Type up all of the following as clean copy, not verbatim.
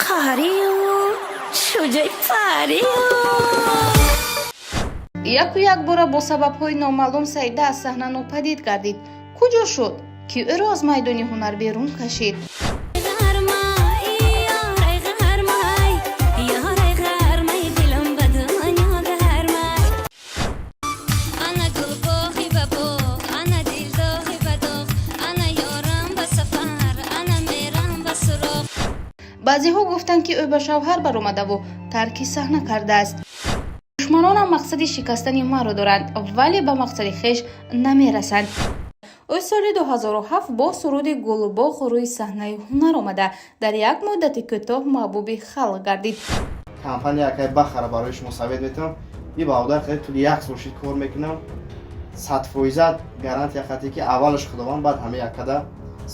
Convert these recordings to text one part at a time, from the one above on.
قهری و شجاع فری як бора бо сабабҳои номаълум Саида аз саҳна нопадид гардид. куҷо шуд ки ӯро аз майдони ҳунар берун кашид? баъзеҳо гуфтанд ки ӯ ба шавҳар баромадаву тарки саҳна кардааст. душманонам мақсади шикастани маро доранд, вале ба мақсади хеш намерасанд. ӯ соли 2007 бо суруди гулбоғ рӯи саҳнаи ҳунар омада дар як муддати кӯтоҳ маҳбуби халқ гардид. компания якай бахара барои шумо совет метавонам и баҳодар хеле тӯли як сол шид кор мекунам 100% гарантия хати ки аввалаш худованд баъд ҳама якада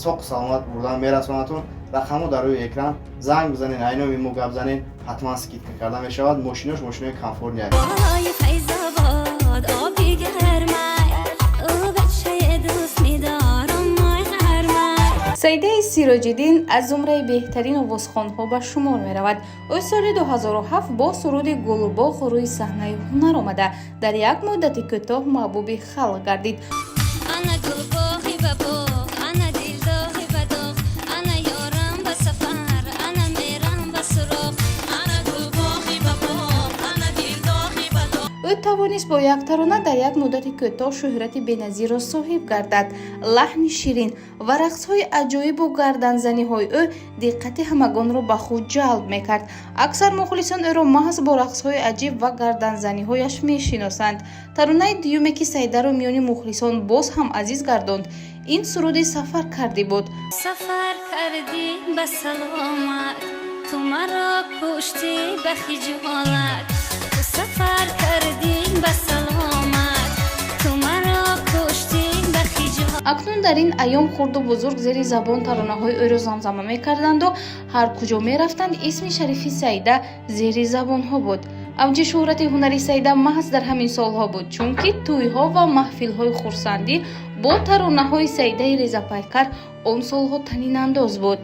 соқу саломат бурдан мерасонатон. рақамо дар рӯи экран занг бизанен, айноми мо гап занен, ҳатман скидка карда мешавад. мошинош мошинои комфортни аст. саидаи сироҷиддин аз зумраи беҳтарин овозхонҳо ба шумор меравад. ӯ соли 2007 бо суруди гулбоғ рӯи саҳнаи ҳунар омада дар як муддати кӯтоҳ маҳбуби халқ гардид. ӯ тавонист бо як тарона дар як муддати кӯтоҳ шӯҳрати беназирро соҳиб гардад. лаҳни ширин ва рақсҳои аҷоибу гарданзаниҳои ӯ диққати ҳамагонро ба худ ҷалб мекард. аксар мухлисон ӯро маҳз бо рақсҳои аҷиб ва гарданзаниҳояш мешиносанд. таронаи дуюме ки Саидаро миёни мухлисон боз ҳам азиз гардонд, ин суруди сафар кардӣ буд. سفر کردی به سلامت تو مرا کشتی به خجالت تو سفر کردی به سلامت تو مرا کشتی به خجالت акнун дар ин айём хурду бузург зери забон таронаҳои ӯро замзама мекарданду ҳар куҷо мерафтанд исми шарифи Саида зери забонҳо буд. авҷи шӯҳрати ҳунари Саида маҳз дар ҳамин солҳо буд, чунки тӯйҳо ва маҳфилҳои хурсандӣ бо таронаҳои Саидаи резапайкар он солҳо танинандоз буд.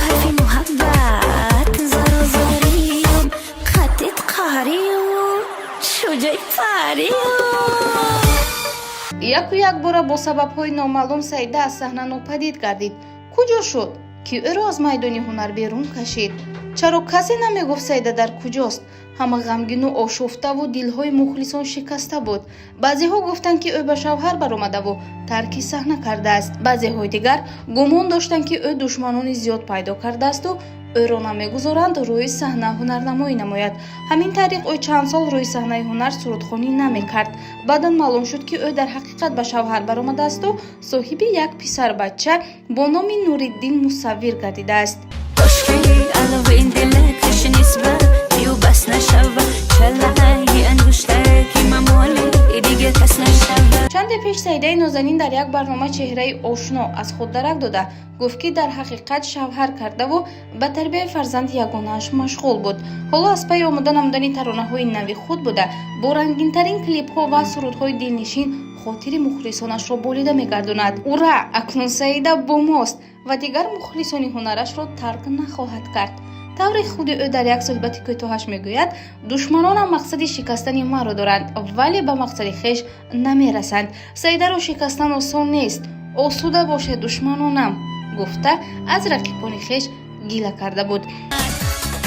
حرفی محبت زرازاریم خطت قهریم شجاع فریم як бора бо сабабҳои номаълум Саида аз саҳна нопадид гардид. куҷо шуд ки ӯро аз майдони ҳунар берун кашид? чаро касе намегуфт Саида дар куҷост? ҳама ғамгину ошуфтаву дилҳои мухлисон шикаста буд. баъзеҳо гуфтанд ки ӯ ба шавҳар баромадаву тарки саҳна кардааст. баъзеҳои дигар гумон доштанд ки ӯ душманони зиёд пайдо кардаасту ӯро намегузоранд рӯи саҳна ҳунарнамоӣ намояд. ҳамин тариқ ӯ чанд сол рӯи саҳнаи ҳунар сурудхонӣ намекард. баъдан маълум шуд ки ӯ дар ҳақиқат ба шавҳар баромадаасту соҳиби як писарбача бо номи Нуриддин мусаввир гардидааст. чанде пеш Саидаи нозанин дар як барнома чеҳраи ошно аз худ дарак дода гуфт ки дар ҳақиқат шавҳар кардаву ба тарбияи фарзанди ягонааш машғул буд. ҳоло аз пайи омода намудани таронаҳои нави худ буда бо рангинтарин клипҳо ва сурудҳои дилнишин хотири мухлисонашро болида мегардонад. ура, акнун Саида бо мост ва дигар мухлисони ҳунарашро тарк нахоҳад кард. таври худи ӯ дар як суҳбати кӯтоҳаш мегӯяд: душманонам мақсади шикастани маро доранд, вале ба мақсади хеш намерасанд. Саидаро шикастан осон нест. осуда бошед душманонам, гуфта аз рақибони хеш гила карда буд.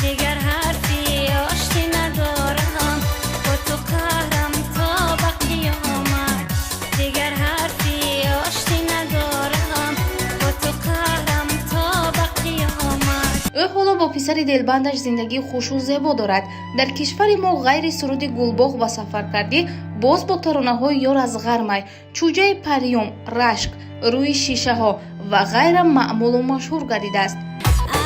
دیگر حرفی آشتی ندارم با تو قهرم تا به قیامت دیگر حرفی آشتی ندارم با تو قهرم تا به قیامت ӯ ҳоло бо писари делбандаш зиндагии хушу зебо дорад. дар кишвари мо ғайри суруди гулбоғ ба сафар кардӣ боз бо таронаҳои ёр аз ғармай, чӯҷаи парём, рашк, рӯи шишаҳо ва ғайра маъмулу машҳур гардидааст.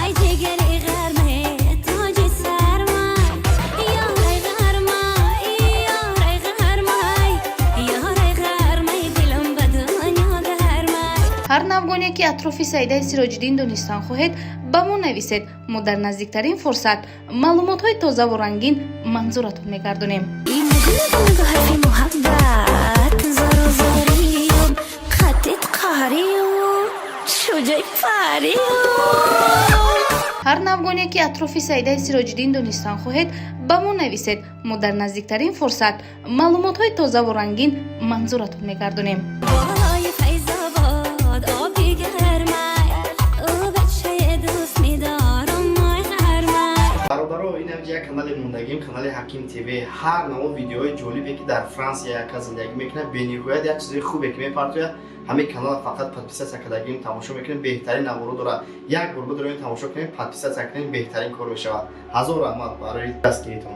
ای دیگری غرمه تاج سرمای یارای غرمای یارای غرمای یارای غرمای دلم به دنیا گرمای ҳар навгоне ки атрофи Саидаи Сироҷиддин донистан хоҳед ба мо нависед. мо дар наздиктарин фурсат маълумотҳои тозаву рангин манзуратон мегардонем. حرفی محبت زرازاریم خطت قهریم شجاع فریم ҳар навгоне ки атрофи Саидаи Сироҷиддин донистан хоҳед ба мо нависед. мо дар наздиктарин фурсат маълумотҳои тозаву рангин манзуратон мегардонем. بالای فیض‌آباد آبی گرمای او بچه دوست می‌دارم مای خرمای бародаро инам ҷа канали мондагим, канали Ҳаким ТВ. ҳар навъ видеоҳои ҷолибе ки дар Франсия яка зиндагӣ мекунад, бениҳоят як чизои хубе ки мепартояд, ҳамин канал фақат подписатсия кардагим тамошо мекунем. беҳтарин наворо дорад. Як бор бидорем тамошо кунем, подписатсия кунем, беҳтарин кор мешавад. ҳазор раҳмат барои дастгиритон.